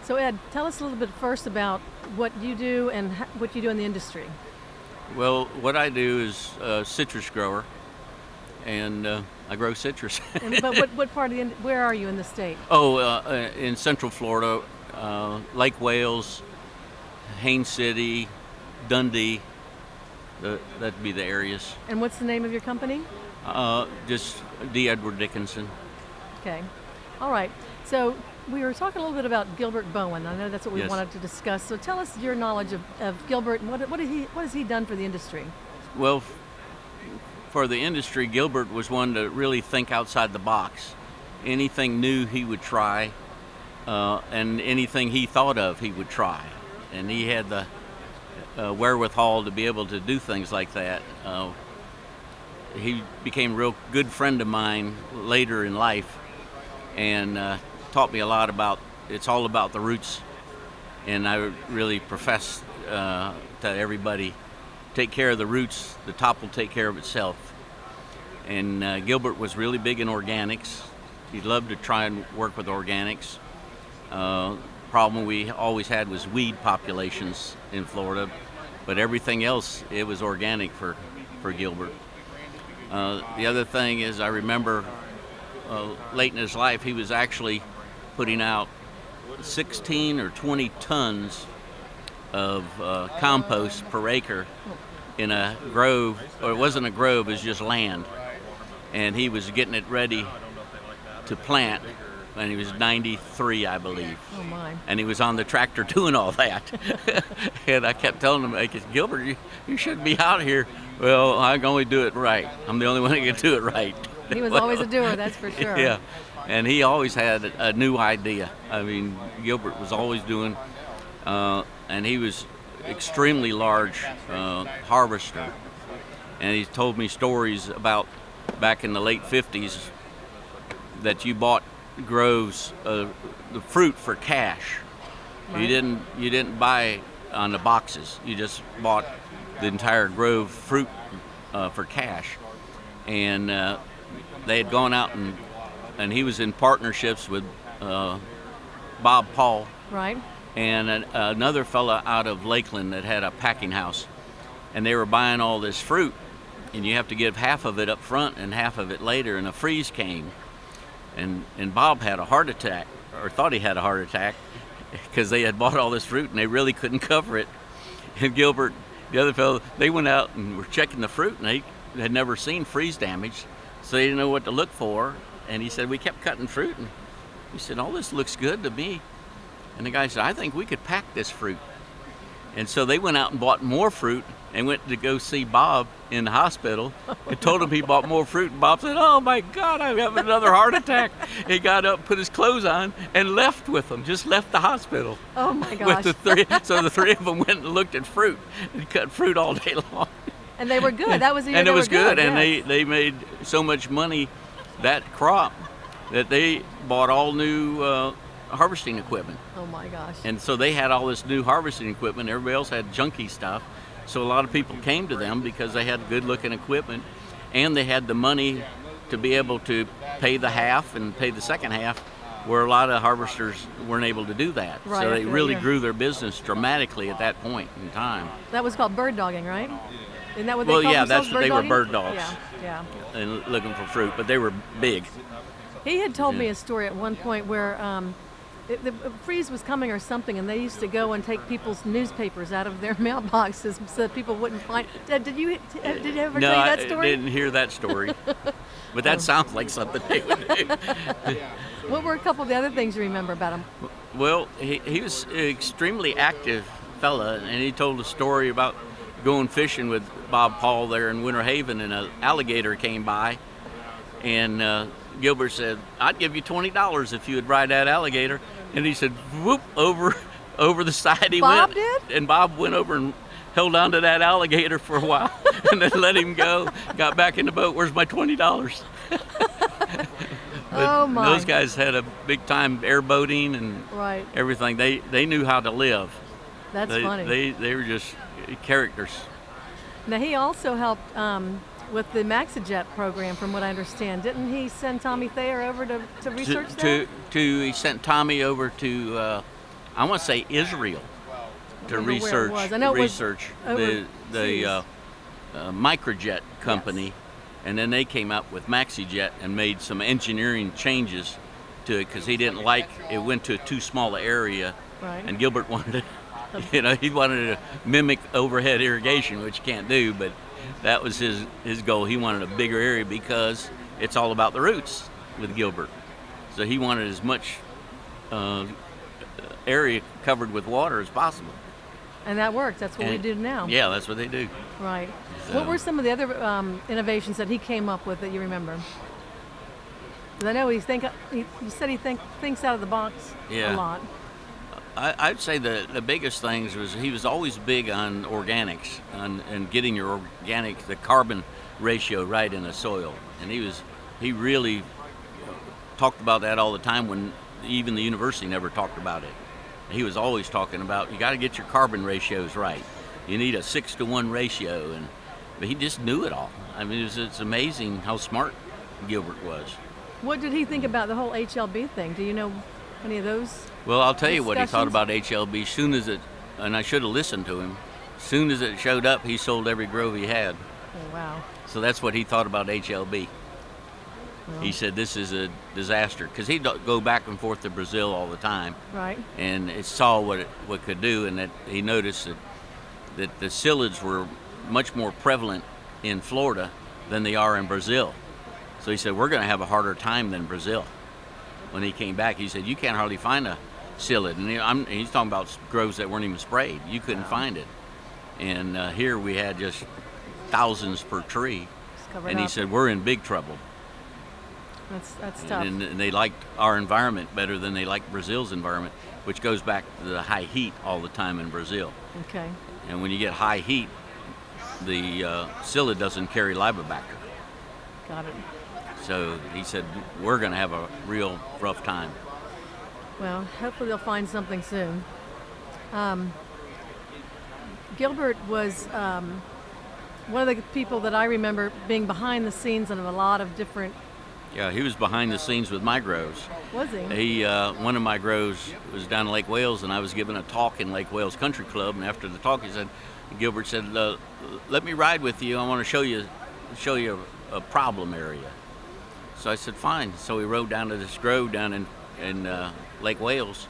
So Ed, tell us a little bit first about what you do and what you do in the industry. Well, what I do is a citrus grower, and I grow citrus. But what part of where are you in the state? In Central Florida, Lake Wales, Haines City, Dundee, that'd be the areas. And what's the name of your company? Just D. Edward Dickenson. Okay. All right. So we were talking a little bit about Gilbert Bowen. I know that's what we Yes. wanted to discuss. So tell us your knowledge of Gilbert and what has he done for the industry? Well, for the industry, Gilbert was one to really think outside the box. Anything new he would try, and anything he thought of he would try. And he had the wherewithal to be able to do things like that. He became a real good friend of mine later in life, and taught me a lot about, it's all about the roots. And I really profess to everybody, take care of the roots, the top will take care of itself. And Gilbert was really big in organics. He loved to try and work with organics. Problem we always had was weed populations in Florida, but everything else, it was organic for Gilbert. The other thing is, I remember late in his life, he was actually putting out 16 or 20 tons of compost per acre in a grove, or it wasn't a grove, it was just land. And he was getting it ready to plant when he was 93, I believe. Oh my. And he was on the tractor doing all that. And I kept telling him, like, Gilbert, you shouldn't be out here. Well, I can only do it right. I'm the only one that can do it right. He was always a doer, that's for sure. Yeah, and he always had a new idea. I mean, Gilbert was always doing, and he was extremely large harvester. And he told me stories about back in the late 50s that you bought groves, the fruit for cash. Right. You didn't buy on the boxes. You just bought the entire grove fruit for cash. And they had gone out and he was in partnerships with Bob Paul. Right. And another fella out of Lakeland that had a packing house. And they were buying all this fruit, and you have to give half of it up front and half of it later, and a freeze came. And Bob had a heart attack, or thought he had a heart attack, because they had bought all this fruit and they really couldn't cover it. And Gilbert, the other fellow, they went out and were checking the fruit, and they had never seen freeze damage, so they didn't know what to look for. And he said, we kept cutting fruit, and he said, all this looks good to me. And the guy said, I think we could pack this fruit. And so they went out and bought more fruit and went to go see Bob in the hospital and told him he bought more fruit. And Bob said, oh my God, I'm having another heart attack. He got up, put his clothes on, and left with them, just left the hospital. Oh my gosh. With the three, so the three of them went and looked at fruit and cut fruit all day long. And they were good. That was the year and they it was were good. And yes. they made so much money that crop that they bought all new harvesting equipment. Oh my gosh. And so they had all this new harvesting equipment. Everybody else had junky stuff. So a lot of people came to them because they had good looking equipment, and they had the money to be able to pay the half and pay the second half, where a lot of harvesters weren't able to do that. Right, So they really yeah. grew their business dramatically at that point in time. That was called bird dogging, right? Isn't that what they Well, called yeah, themselves, that's what they were, dogging? bird dogs. Yeah. And looking for fruit, but they were big. He had told me Yeah. a story at one point where the freeze was coming or something, and they used to go and take people's newspapers out of their mailboxes so that people wouldn't find. Did you ever No, tell you that I story? didn't hear that story. But that sounds like something they would do. What were a couple of the other things you remember about him? Well, he was an extremely active fella, and he told a story about going fishing with Bob Paul there in Winter Haven, and an alligator came by, and Gilbert said, I'd give you $20 if you would ride that alligator. And he said, whoop, over the side he Bob went. did? And Bob went over and held on to that alligator for a while and then let him go, got back in the boat. Where's my $20? Oh my. Those guys had a big time airboating and Right. everything. They knew how to live. That's funny. They were just characters. Now he also helped with the MaxiJet program, from what I understand. Didn't he send Tommy Thayer over to research that? He sent Tommy over to I want to say Israel, to remember where it research was. I know it was research overseas. the microjet company, and then they came up with MaxiJet and made some engineering changes to it because he didn't like it went to a too small area, Right. and Gilbert wanted to, he wanted to mimic overhead irrigation, which you can't do, but that was his goal. He wanted a bigger area because it's all about the roots with Gilbert. So he wanted as much area covered with water as possible. And that works. That's what we And- do now. Yeah, that's what they do. Right. So- What were some of the other innovations that he came up with that you remember? 'Cause I know you said he thinks out of the box Yeah. a lot. I'd say the biggest things was he was always big on organics and getting your the carbon ratio right in the soil, and he really talked about that all the time when even the university never talked about it. He was always talking about you got to get your carbon ratios right. You need a 6-to-1 ratio, but he just knew it all. I mean, it's amazing how smart Gilbert was. What did he think about the whole HLB thing? Do you know any of those? Well, I'll tell you what he thought Discussions? about HLB. Soon as it, and I should have listened to him. Soon as it showed up, he sold every grove he had. Oh, wow. So that's what he thought about HLB. Well, He said this is a disaster because he'd go back and forth to Brazil all the time, right. and it saw what it could do, and that he noticed that the psyllids were much more prevalent in Florida than they are in Brazil. So he said we're going to have a harder time than Brazil. When he came back, he said you can't hardly find a psyllid, and he's talking about groves that weren't even sprayed. You couldn't find it, and here we had just thousands per tree. Just cover it And he up. said we're in big trouble. That's tough. And they liked our environment better than they liked Brazil's environment, which goes back to the high heat all the time in Brazil. Okay. And when you get high heat, the psyllid doesn't carry libobacter. Got it. So he said we're going to have a real rough time. Well, hopefully they'll find something soon. Gilbert was one of the people that I remember being behind the scenes of a lot of different. Yeah, he was behind the scenes with my groves. Was he? One of my groves was down in Lake Wales, and I was giving a talk in Lake Wales Country Club. And after the talk, Gilbert said, "Let me ride with you. I want to show you a problem area." So I said, "Fine." So we rode down to this grove down in Lake Wales.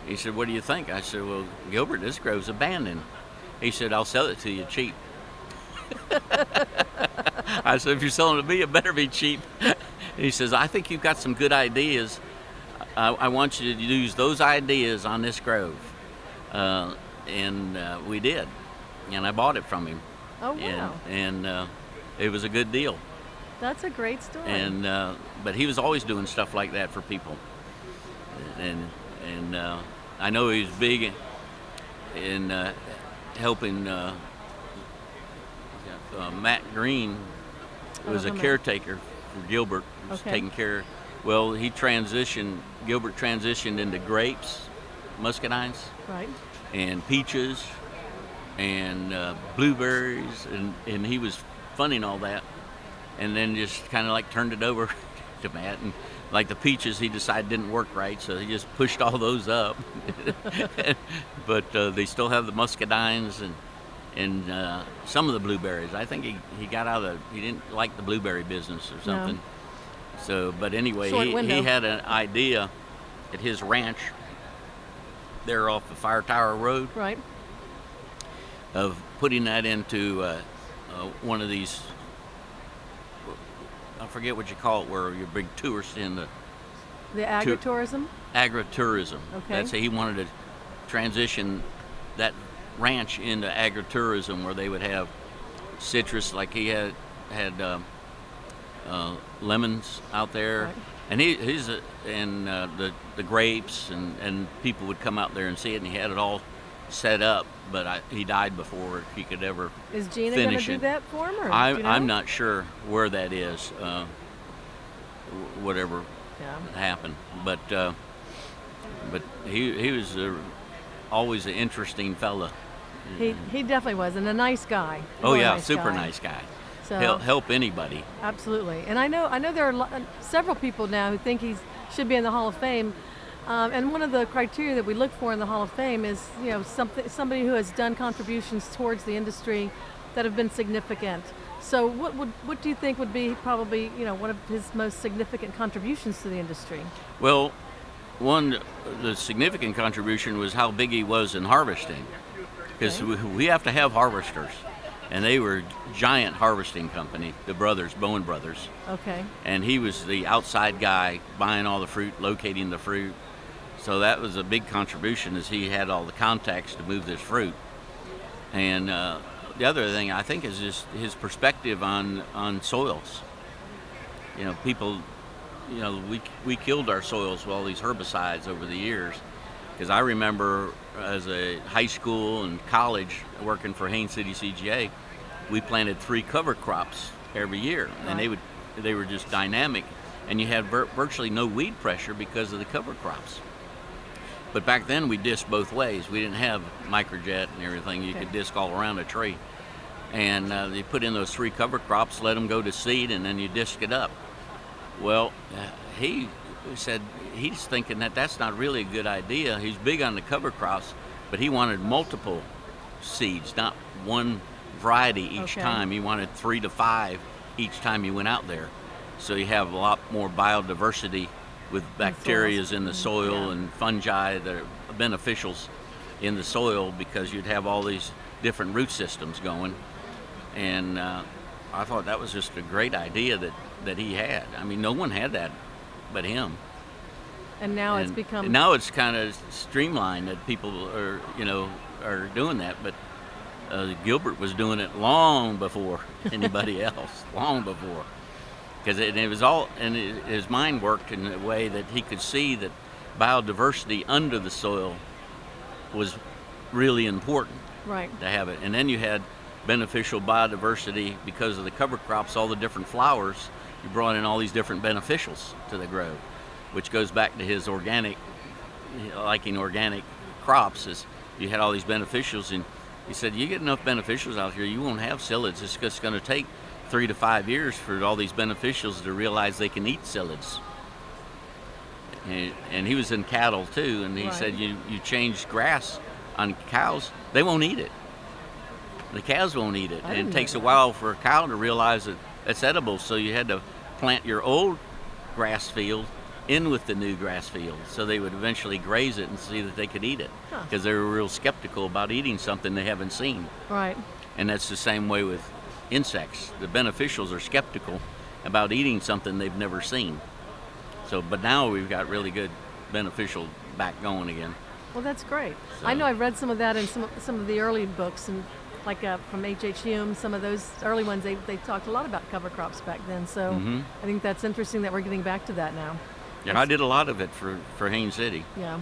He said, "What do you think?" I said, "Well, Gilbert, this grove's abandoned." He said, "I'll sell it to you cheap." I said, "If you're selling it to me, it better be cheap." He says, "I think you've got some good ideas. I want you to use those ideas on this grove." And we did. And I bought it from him. Oh, wow. And it was a good deal. That's a great story. And but he was always doing stuff like that for people. And I know he was big in helping Matt Green was a Matt. caretaker for Gilbert. Was Okay. taking care. Well, Gilbert transitioned into grapes, muscadines, Right. and peaches, and blueberries, and he was funding all that, and then just kind of like turned it over to Matt. And like the peaches, he decided didn't work right, so he just pushed all those up. But they still have the muscadines and some of the blueberries. I think he got out of he didn't like the blueberry business or something. So, but anyway, Short he window. had an idea at his ranch there off the Fire Tower Road Right. of putting that into one of these, I forget what you call it, where you bring tourists in, the The agritourism. agritourism. Okay. That's he wanted to transition that ranch into agritourism, where they would have citrus, like he had lemons out there, Right. and the grapes, and people would come out there and see it, and he had it all set up. But he died before he could ever Is Gina going to finish do it. that for him? Or, do you know? I'm not sure where that is. Whatever Yeah. happened, but he was always an interesting fella. He definitely was, and a nice guy. Oh Really yeah, nice super guy. nice guy. So Help anybody. absolutely, and I know there are several people now who think he should be in the Hall of Fame. And one of the criteria that we look for in the Hall of Fame is, somebody who has done contributions towards the industry that have been significant. So what do you think would be probably, one of his most significant contributions to the industry? Well, the significant contribution was how big he was in harvesting, because we have to have harvesters, and they were a giant harvesting company, the Bowen brothers. Okay. And he was the outside guy buying all the fruit, locating the fruit. So that was a big contribution, as he had all the contacts to move this fruit. And the other thing I think is just his perspective on soils. People, we killed our soils with all these herbicides over the years. Because I remember as a high school and college working for Haines City CGA, we planted 3 cover crops every year, and they were just dynamic, and you had virtually no weed pressure because of the cover crops. But back then we disked both ways. We didn't have microjet and everything. You could disc all around a tree, and they put in those 3 cover crops, let them go to seed, and then you disc it up. Well, he said he's thinking that's not really a good idea. He's big on the cover crops, but he wanted multiple seeds, not one variety each time. He wanted 3 to 5 each time you went out there. So you have a lot more biodiversity with bacteria in the soil and fungi that are beneficials in the soil, because you'd have all these different root systems going. And I thought that was just a great idea that he had. I mean, no one had that but him. And now it's become... Now it's kind of streamlined that people are doing that, but Gilbert was doing it long before anybody else, long before. Because it was all, and his mind worked in a way that he could see that biodiversity under the soil was really important to have it. And then you had beneficial biodiversity because of the cover crops, all the different flowers. You brought in all these different beneficials to the grove, which goes back to his liking organic crops. Is you had all these beneficials, and he said, you get enough beneficials out here, you won't have psyllids. It's just going to take 3 to 5 years for all these beneficials to realize they can eat psyllids. And he was in cattle too, and he said, you change grass on cows, they won't eat it. The cows won't eat it. And it takes a while for a cow to realize that it's edible, so you had to plant your old grass field in with the new grass field, so they would eventually graze it and see that they could eat it, because they were real skeptical about eating something they haven't seen. Right. And that's the same way with insects. The beneficials are skeptical about eating something they've never seen. So, but now we've got really good beneficial back going again. Well, that's great. So, I know I've read some of that in some of the early books, and like from H.H. Hume, some of those early ones, they talked a lot about cover crops back then. So I think that's interesting that we're getting back to that now. Yeah, I did a lot of it for Haines City. Yeah.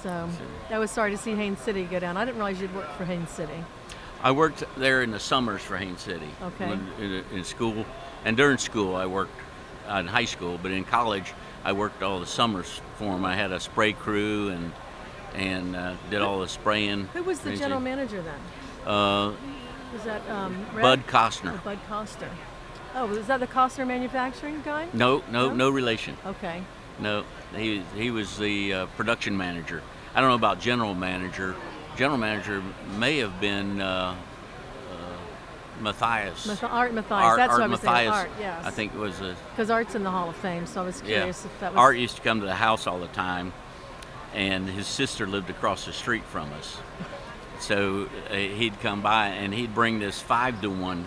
So I was sorry to see Haines City go down. I didn't realize you'd worked for Haines City. I worked there in the summers for Haines City. Okay. In school, and during school I worked in high school, but in college I worked all the summers for them. I had a spray crew and did all the spraying. Who was the general manager then? Was that Red? Bud Costner. Oh, Bud Costner. Oh, was that the Costner manufacturing guy? No relation. Okay. No, he was the production manager. I don't know about general manager. General manager may have been Matthias. Art Matthias. That's what I was saying. Art, yes. I think it was because Art's in the Hall of Fame, so I was curious if that was... Art used to come to the house all the time, and his sister lived across the street from us. So he'd come by and he'd bring this 5-to-1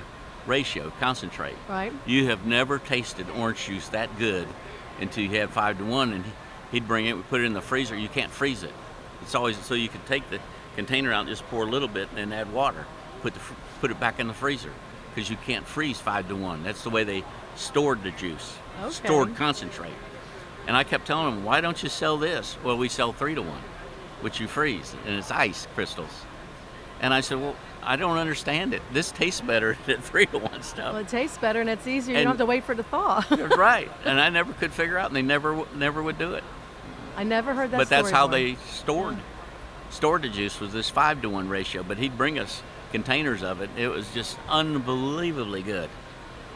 ratio concentrate. Right. You have never tasted orange juice that good until you have 5-to-1, and he'd bring it. We put it in the freezer. You can't freeze it. It's always so you could take the container out and just pour a little bit and then add water. Put it back in the freezer, because you can't freeze 5-to-1. That's the way they stored the juice. Okay. Stored concentrate. And I kept telling them, why don't you sell this? Well, we sell 3-to-1, which you freeze, and it's ice crystals. And I said, well, I don't understand it. This tastes better than 3-to-1 stuff. Well, it tastes better and it's easier. You don't have to wait for it to thaw. Right. And I never could figure out, and they never would do it. I never heard that But story that's how before. they stored the juice, was this 5-to-1 ratio. But he'd bring us containers of it. It was just unbelievably good.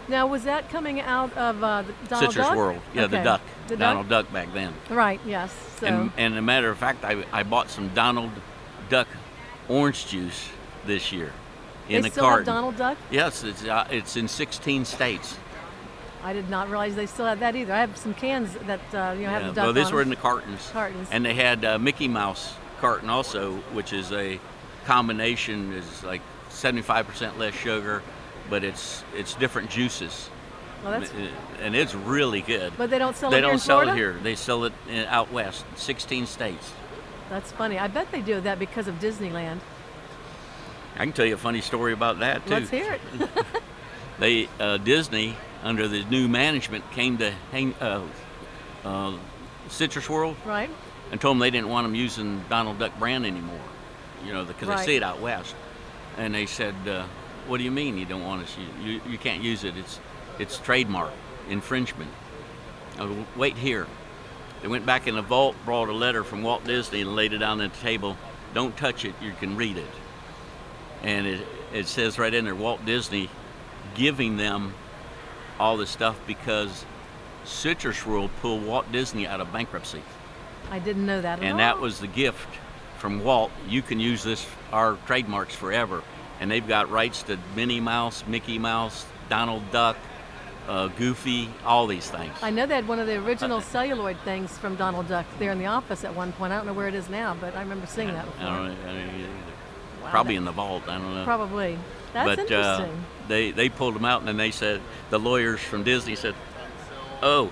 Now, was that coming out of the Donald Citrus Duck? World. Yeah, okay. the duck. The Donald Duck back then. Right. Yes. So. And a matter of fact, I bought some Donald Duck orange juice this year in they a still carton. have Donald Duck? Yes, it's in 16 states. I did not realize they still had that either. I have some cans that have the duck Well, these on were them. in the cartons. Cartons. And they had Mickey Mouse carton also, which is a combination, is like 75% less sugar, but it's different juices. Well, that's. And it's really good. But they don't sell They it here don't in sell Florida? it here. They sell it out west, 16 states. That's funny. I bet they do that because of Disneyland. I can tell you a funny story about that too. Let's hear it. They Disney, under the new management, came to Citrus World Right. and told them they didn't want them using Donald Duck brand anymore. Because Right. they see it out west. And they said, "What do you mean you don't want us? You can't use it. It's trademark infringement." Wait here. They went back in the vault, brought a letter from Walt Disney, and laid it on the table. Don't touch it. You can read it. And it says right in there, Walt Disney giving them all this stuff because Citrus World pulled Walt Disney out of bankruptcy. I didn't know that at all. And that was the gift from Walt. You can use our trademarks forever. And they've got rights to Minnie Mouse, Mickey Mouse, Donald Duck, Goofy, all these things. I know they had one of the original celluloid things from Donald Duck there in the office at one point. I don't know where it is now, but I remember seeing that before. I don't know either. Wow, Probably that- in the vault. I don't know. Probably. That's But interesting. they pulled them out, and then they said, the lawyers from Disney said, "Oh,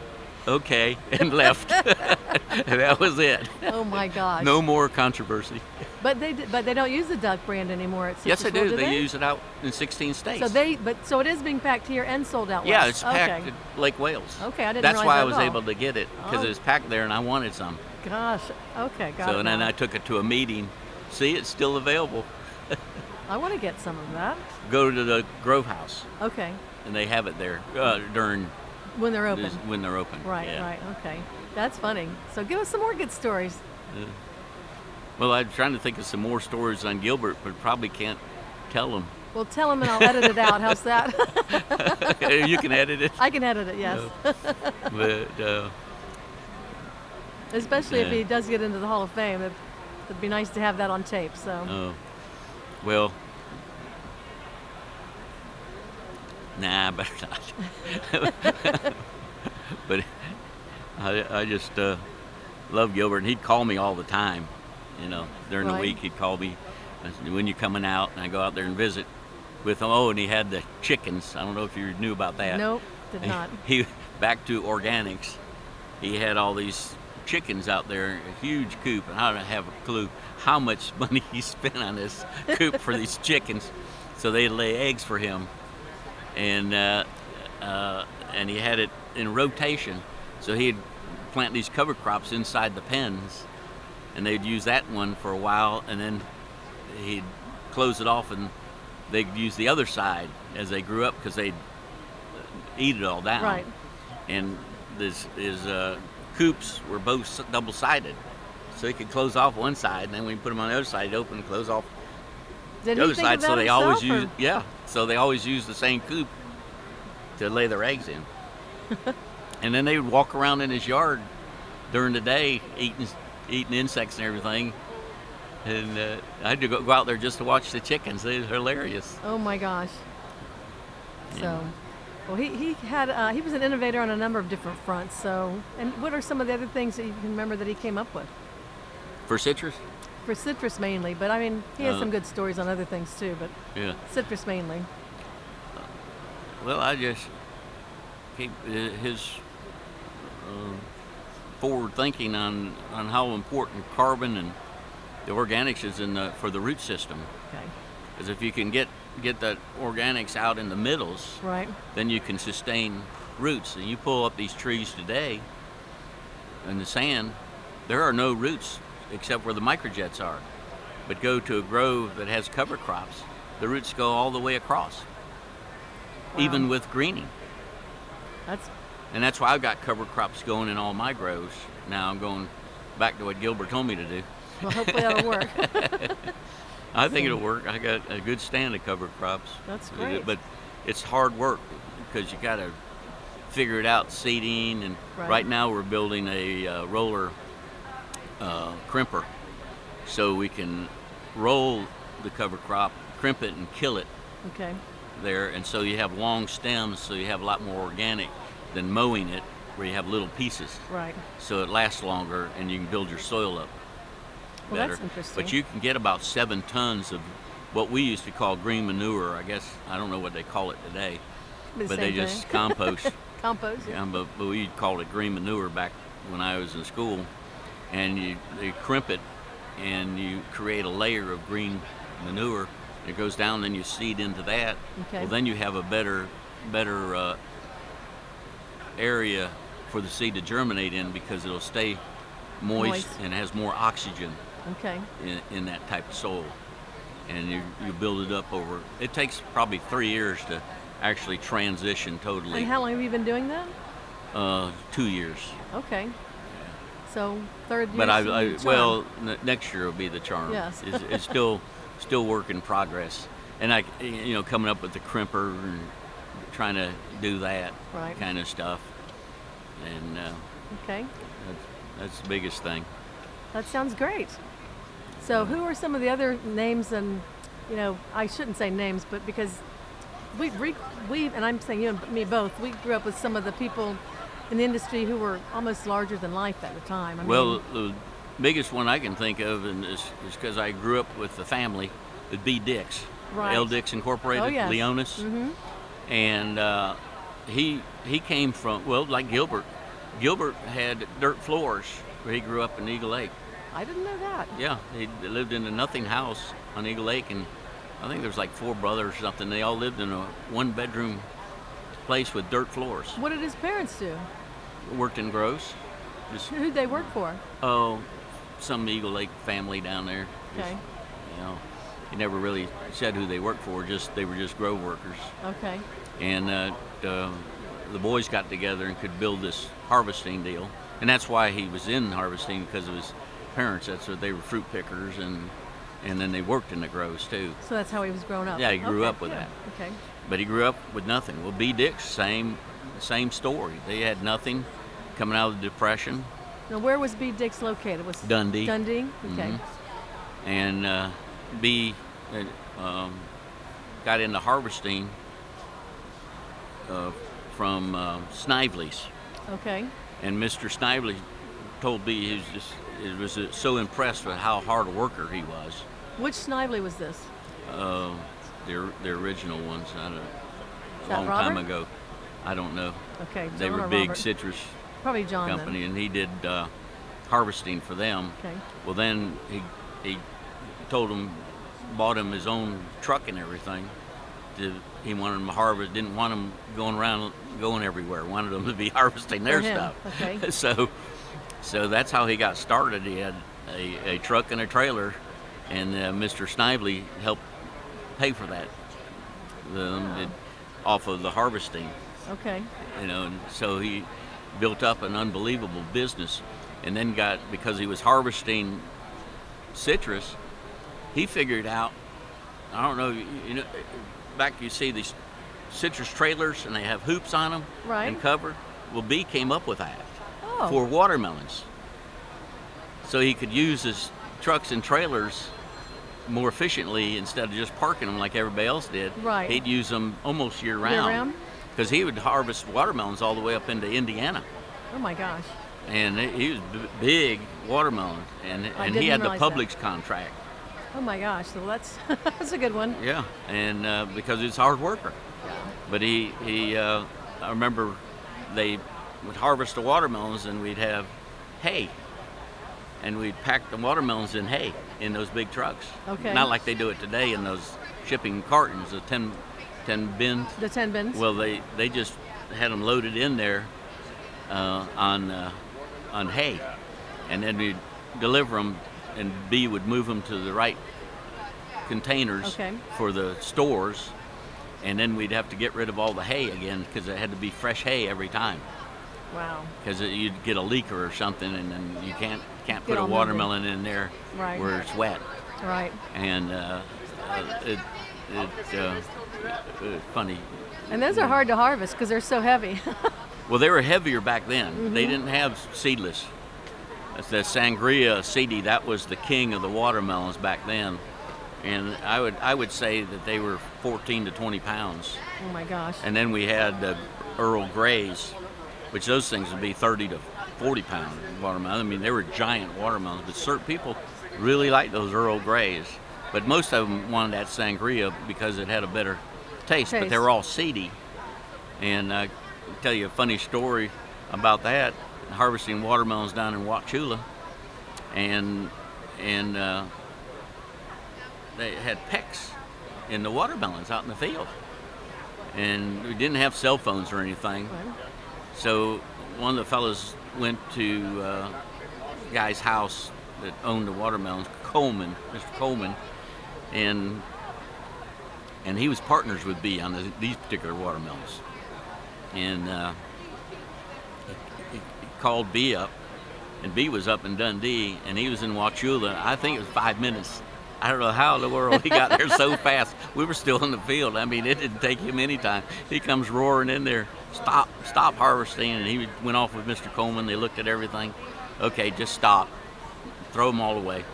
okay," and left. And that was it. Oh my gosh. No more controversy. But they don't use the Duck brand anymore at Yes, Citrus they do. World, They use it out in 16 states. So it is being packed here and sold out Yeah, west. it's packed Okay. at Lake Wales. Okay, I didn't That's realize why that I was at all. able to get it, because Oh. it was packed there, and I wanted some. Gosh. Okay, got So it. and then now. I took it to a meeting. See, it's still available. I want to get some of that. Go to the Grove House, Okay. and they have it there during When they're open. when they're open. Right, Yeah. right. Okay. That's funny. So give us some more good stories. Well, I'm trying to think of some more stories on Gilbert, but probably can't tell them. Well, tell them and I'll edit it out. How's that? You can edit it. I can edit it, yes. But Especially if Yeah. he does get into the Hall of Fame. It'd be nice to have that on tape. So well, nah, better not. But I just love Gilbert, and he'd call me all the time. During the Right. week he'd call me, "When you coming out?" And I go out there and visit with him. Oh, and he had the chickens. I don't know if you knew about that. nope, did not. He back to organics. He had all these chickens out there, a huge coop, and I don't have a clue how much money he spent on this coop for these chickens, so they lay eggs for him, and he had it in rotation, so he'd plant these cover crops inside the pens, and they'd use that one for a while, and then he'd close it off, and they'd use the other side as they grew up because they'd eat it all down. Right. And his coops were both double-sided, so he could close off one side, and then when you put them on the other side, he'd open and close off Did the he other think side. of that So they himself, always or- so they always use the same coop to lay their eggs in. And then they would walk around in his yard during the day eating insects and everything. And I had to go out there just to watch the chickens. They're hilarious. Oh my gosh. Yeah. So, well, he was an innovator on a number of different fronts. So, and what are some of the other things that you can remember that he came up with? For citrus? For citrus mainly, but I mean, he has Uh, some good stories on other things too, but Yeah. citrus mainly. Well, I just keep his forward thinking on how important carbon and the organics is for the root system. Okay. Because if you can get the organics out in the middles, Right. then you can sustain roots. And you pull up these trees today in the sand, there are no roots except where the microjets are. But go to a grove that has cover crops, the roots go all the way across, Wow. even with greening. That's And that's why I've got cover crops going in all my groves. Now I'm going back to what Gilbert told me to do. well. Hopefully that'll work. I think it'll work. I got a good stand of cover crops. That's great. But it's hard work because you got to figured out seeding, and right now we're building a roller crimper, so we can roll the cover crop, crimp it, and kill it. Okay. There, and so you have long stems, so you have a lot more organic than mowing it, where you have little pieces. Right. So it lasts longer, and you can build your soil up better. Well, that's interesting. But you can get about 7 tons of what we used to call green manure. I guess I don't know what they call it today, but they just compost. Compost. Yeah. But we called it green manure back when I was in school, and they crimp it, and you create a layer of green manure. It goes down, then you seed into that. Okay. Well, then you have a better area for the seed to germinate in, because it'll stay moist and has more oxygen. Okay. In that type of soil, and you build it up over. It takes probably 3 years to actually transition totally. And how long have you been doing that? 2 years. Okay. So third year. But next year will be the charm. Yes. It's still work in progress, and I coming up with the crimper and trying to do that kind of stuff, and okay, that's the biggest thing. That sounds great. So who are some of the other names? And I shouldn't say names, but because we and I'm saying you and me both, we grew up with some of the people in the industry who were almost larger than life at the time. The biggest one I can think of, and is because I grew up with the family, would be Dix, L. Dix Incorporated, Leonis, and he came from, like Gilbert. Gilbert had dirt floors where he grew up in Eagle Lake. I didn't know that. Yeah, he lived in a nothing house on Eagle Lake, and I think there's like 4 brothers or something. They all lived in a 1-bedroom place with dirt floors. What did his parents do? Worked in grows. Who'd they work for? Oh, some Eagle Lake family down there. Okay. He never really said who they worked for. They were just grow workers. Okay. And the boys got together and could build this harvesting deal, and that's why he was in harvesting, because of his parents. That's what they were, fruit pickers, and then they worked in the grows too. So that's how he was growing up. Yeah, he grew up with that. Okay. But he grew up with nothing. Well, B. Dix, same story. They had nothing coming out of the Depression. Now, where was B. Dix located? Was Dundee. Dundee. Okay. Mm-hmm. And B. Got into harvesting from Snively's. Okay. And Mr. Snively told B he was so impressed with how hard a worker he was. Which Snively was this? The original ones. I don't know. Is A that long Robert? time ago. I don't know. Okay. They John were or big Robert? citrus Probably John company, then. and he did harvesting for them. Okay. Well, then he told him, bought him his own truck and everything. He wanted him to harvest. Didn't want him going everywhere. Wanted them to be harvesting their stuff. Okay. So that's how he got started. He had a truck and a trailer, and Mr. Snively helped pay for that. Off of the harvesting. Okay. And so he built up an unbelievable business, and then because he was harvesting citrus, he figured out, I don't know, back you see these citrus trailers and they have hoops on them and cover. Well, B came up with that for watermelons. So he could use his trucks and trailers more efficiently instead of just parking them like everybody else did. Right. He'd use them almost year round. Because he would harvest watermelons all the way up into Indiana. Oh my gosh. And he was big watermelon, and he had the Publix contract. Oh my gosh, well that's a good one. Yeah, and because he's a hard worker. Yeah. But I remember they would harvest the watermelons, and we'd have hay, and we'd pack the watermelons in hay in those big trucks. Okay. Not like they do it today in those shipping cartons, the 10 bins. The 10 bins. Well, they just had them loaded in there on hay, and then we'd deliver them, and B would move them to the right containers for the stores, and then we'd have to get rid of all the hay again because it had to be fresh hay every time. Wow. Because you'd get a leaker or something, and then you can't put a watermelon in there where it's wet. Right. And it's funny. And those are hard to harvest because they're so heavy. Well, they were heavier back then. They didn't have seedless. The sangria seedy, that was the king of the watermelons back then. And I would say that they were 14 to 20 pounds. Oh my gosh. And then we had Earl Greys, which those things would be 30 to 40 pound watermelons. I mean, they were giant watermelons, but certain people really liked those Earl Greys. But most of them wanted that sangria because it had a better taste. But they were all seedy. And I can tell you a funny story about that. Harvesting watermelons down in Wauchula, and they had pecks in the watermelons out in the field. And we didn't have cell phones or anything. So one of the fellows went to a guy's house that owned the watermelons, Coleman, Mr. Coleman, and he was partners with B on these particular watermelons. And he called B up, and B was up in Dundee, and he was in Wauchula. I think it was 5 minutes. I don't know how in the world he got there so fast. We were still in the field. I mean, it didn't take him any time. He comes roaring in there, stop harvesting, and he went off with Mr. Coleman. They looked at everything. Okay, just stop. Throw them all away.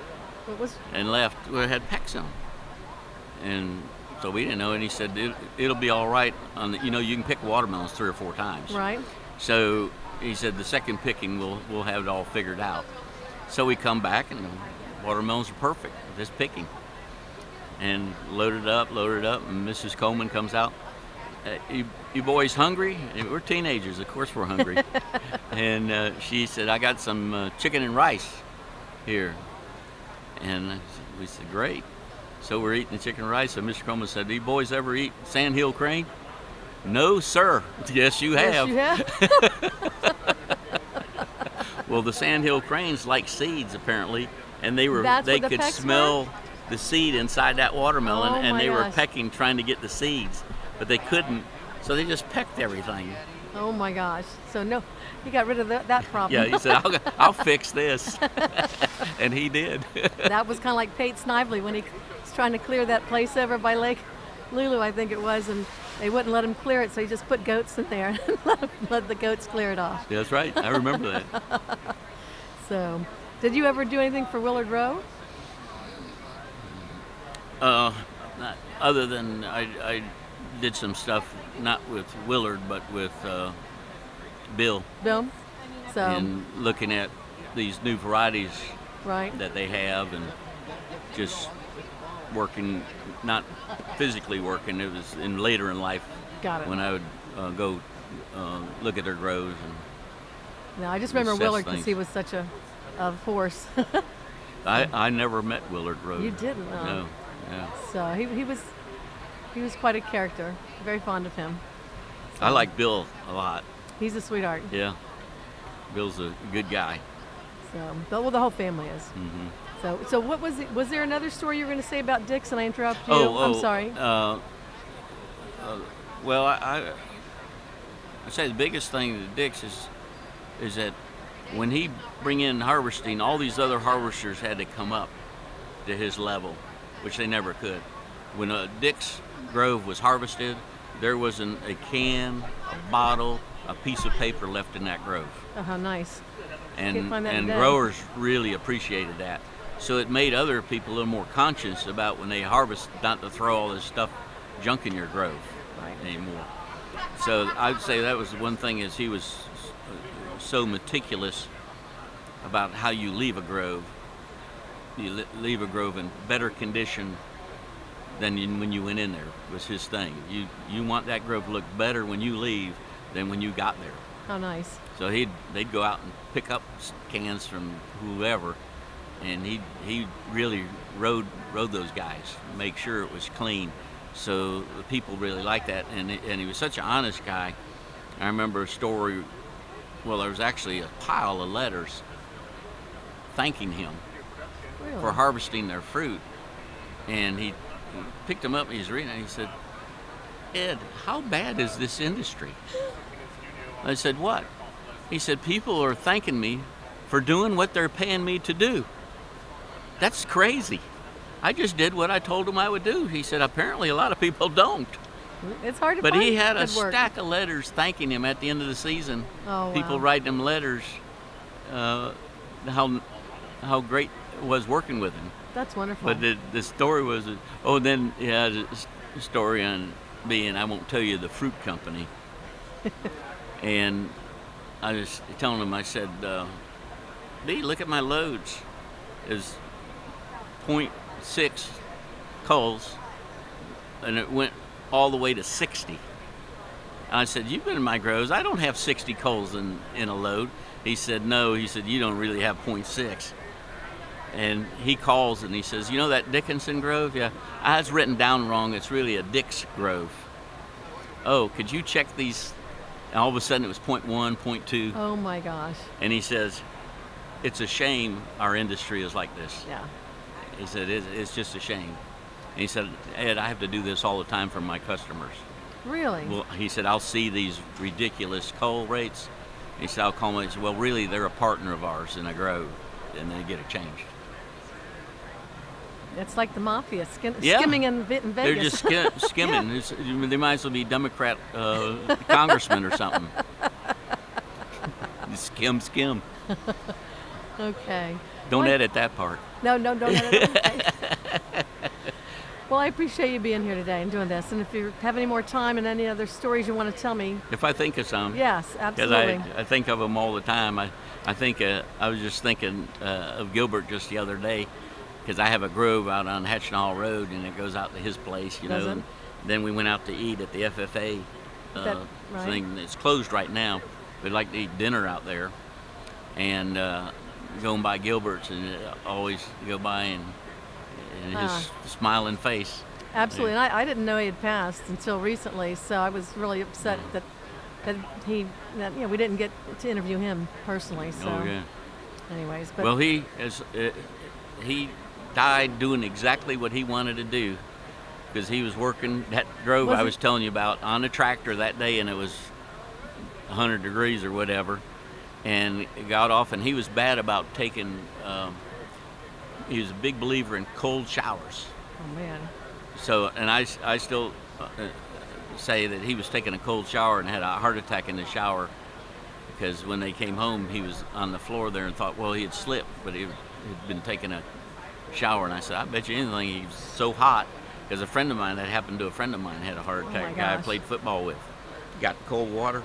And left. We had pecks on them. And so we didn't know, and he said, it'll be all right. You can pick watermelons 3 or 4 times. Right. So he said the second picking, we'll have it all figured out. So we come back, and the watermelons are perfect with this picking. And loaded up, and Mrs. Coleman comes out. You boys hungry? And we're teenagers, of course we're hungry. And she said, I got some chicken and rice here. And we said, great. So we're eating the chicken and rice. So Mr. Coleman said, do you boys ever eat sandhill crane? No, sir. Yes, you have. Yes, you have. Well, the sandhill cranes like seeds, apparently. And they could smell the seed inside that watermelon, and they were pecking, trying to get the seeds, but they couldn't, so they just pecked everything. Oh my gosh! So no, he got rid of that problem. Yeah, he said, "I'll fix this," and he did. That was kind of like Pate Snively when he was trying to clear that place over by Lake Lulu, I think it was, and they wouldn't let him clear it, so he just put goats in there and let the goats clear it off. Yeah, that's right. I remember that. So. Did you ever do anything for Willard Rowe? Other than I did some stuff, not with Willard, but with Bill. Bill? So. And looking at these new varieties right. that they have, and just working, not physically working, it was later in life. Got it. When I would go look at their grows. No, I just remember Willard because he was such a force. I never met Willard Rowe. You didn't? No. Yeah. So he was quite a character. Very fond of him. So. I like Bill a lot. He's a sweetheart. Yeah. Bill's a good guy. So, well, the whole family is. Mm-hmm. So what was it? Was there another story you were going to say about Dickenson? I interrupted you. I'm sorry. Well, I say the biggest thing to Dix is that when he bring in harvesting, all these other harvesters had to come up to his level, which they never could. When a Dick's Grove was harvested, there wasn't a can, a bottle, a piece of paper left in that grove. Oh, how nice. And growers really appreciated that. So it made other people a little more conscious about when they harvest, not to throw all this stuff, junk in your grove anymore. So I'd say that was one thing, is he was so meticulous about how you leave a grove. You leave a grove in better condition than when you went in there, was his thing. You want that grove to look better when you leave than when you got there. How nice. So they'd go out and pick up cans from whoever, and he really rode those guys, make sure it was clean. So the people really liked that, and he was such an honest guy. I remember a story. Well, there was actually a pile of letters thanking him for harvesting their fruit. And he picked them up, and he's reading it, and he said, Ed, how bad is this industry? I said, what? He said, people are thanking me for doing what they're paying me to do. That's crazy. I just did what I told them I would do. He said, apparently a lot of people don't. It's hard to But find he had a good work. stack of letters thanking him at the end of the season. Oh, People wow. writing him letters, how great it was working with him. That's wonderful. But the story was, then he had a story on being, I won't tell you the fruit company. And I was telling him, I said, D, look at my loads. Is 0.6 culls, and it went all the way to 60. And I said, you've been in my grows. I don't have 60 culls in a load. He said, no. He said, you don't really have 0.6. And he calls and he says, you know that Dickenson grove? Yeah, it's written down wrong. It's really a Dix grove. Oh, could you check these? And all of a sudden it was 0.1, 0.2. Oh my gosh. And he says, it's a shame our industry is like this. Yeah. He said, it's just a shame. And he said, Ed, I have to do this all the time for my customers. Really? Well, he said, I'll see these ridiculous cull rates. He said, I'll call them. He said, well, really, they're a partner of ours in a grove, and they get it changed. It's like the mafia, Yeah. skimming in Vegas. They're just skimming. They might as well be Democrat congressmen or something. Skim. Okay. Don't Well, edit that part. No, don't edit it. Okay. Well, I appreciate you being here today and doing this. And if you have any more time and any other stories you want to tell me, If I think of some. yes, Because absolutely. I think of them all the time. I think I was just thinking of Gilbert just the other day, because I have a grove out on Hatchinall Road, and it goes out to his place, Does it? And then we went out to eat at the FFA Right. thing. It's closed right now. We'd like to eat dinner out there, and going by Gilbert's, and always go by and his smiling face. Absolutely. And I didn't know he had passed until recently, so I was really upset that we didn't get to interview him personally. So, Oh yeah. anyways, but Well, he died doing exactly what he wanted to do, because he was working that grove Was I he- was telling you about on a tractor that day, and it was 100 degrees or whatever, and it got off, and he was bad about taking. He was a big believer in cold showers. oh man, So, and I still say that he was taking a cold shower and had a heart attack in the shower, because when they came home, he was on the floor there and thought, well, he had slipped, but he had been taking a shower. And I said, I bet you anything he was so hot, because a friend of mine, that happened to a friend of mine, had a heart Oh attack. my A guy I gosh. played football with. Got cold water,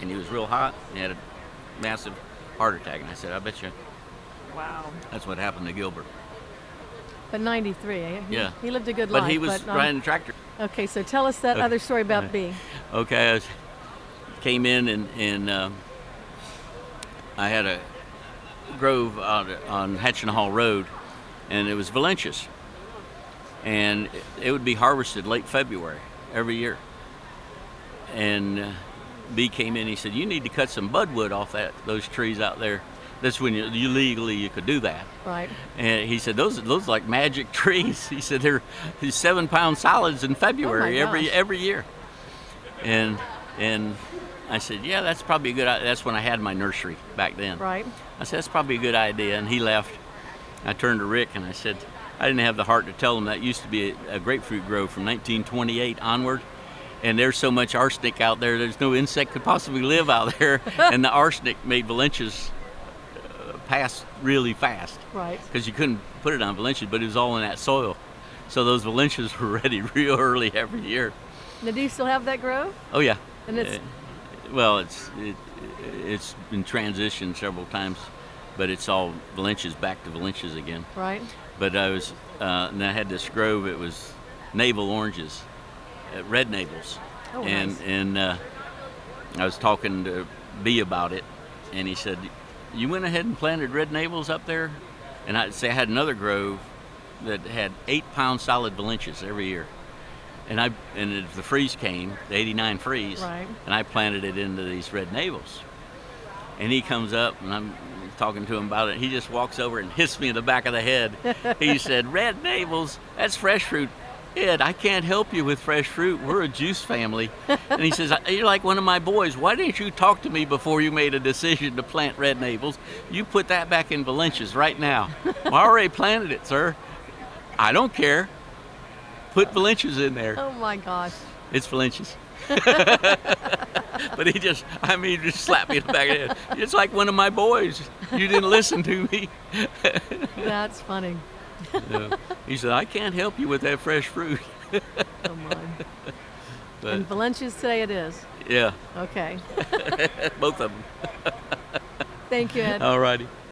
and he was real hot, and he had a massive heart attack. And I said, I bet you wow. that's what happened to Gilbert. But 93, eh? Yeah. He lived a good life. But he was riding a tractor. Okay, so tell us that other story about B. Okay, I came in and I had a grove out on Hatchinall Road, and it was Valencias, and it would be harvested late February every year. And B came in, he said, you need to cut some budwood off those trees out there. That's when you legally could do that. Right. And he said, those like magic trees. He said, they're 7-pound solids in February gosh. every year. And I said, yeah, that's probably a good idea. That's when I had my nursery back then. Right. I said, that's probably a good idea. And he left. I turned to Rick and I said, I didn't have the heart to tell him that used to be a grapefruit grove from 1928 onward. And there's so much arsenic out there, there's no insect could possibly live out there. And the arsenic made Valencias pass really fast, Right. because you couldn't put it on Valencias, but it was all in that soil. So those Valencias were ready real early every year. Now, do you still have that grove? Oh yeah. And it's Well, it's been transitioned several times, but it's all Valencias back to Valencias again. right. But and I had this grove. It was navel oranges, red navels, Oh, and nice. and I was talking to B about it, and he said, "You went ahead and planted red navels up there," and I had another grove that had 8-pound solid Valencias every year. And if the freeze came, the '89 freeze, Right. and I planted it into these red navels. And he comes up, and I'm talking to him about it. He just walks over and hits me in the back of the head. He said, "Red navels, that's fresh fruit. Ed, I can't help you with fresh fruit. We're a juice family." And he says, "You're like one of my boys. Why didn't you talk to me before you made a decision to plant red navels? You put that back in Valencias right now." "Well, I already planted it, sir." "I don't care. Put Valencias in there." Oh my gosh. It's Valencia's. But he just slapped me in the back of the head. It's like one of my boys. You didn't listen to me. That's funny. Yeah. He said, I can't help you with that fresh fruit. Oh my. But, And Valencia's today it is. yeah, Okay. both of them. Thank you, Ed. All righty.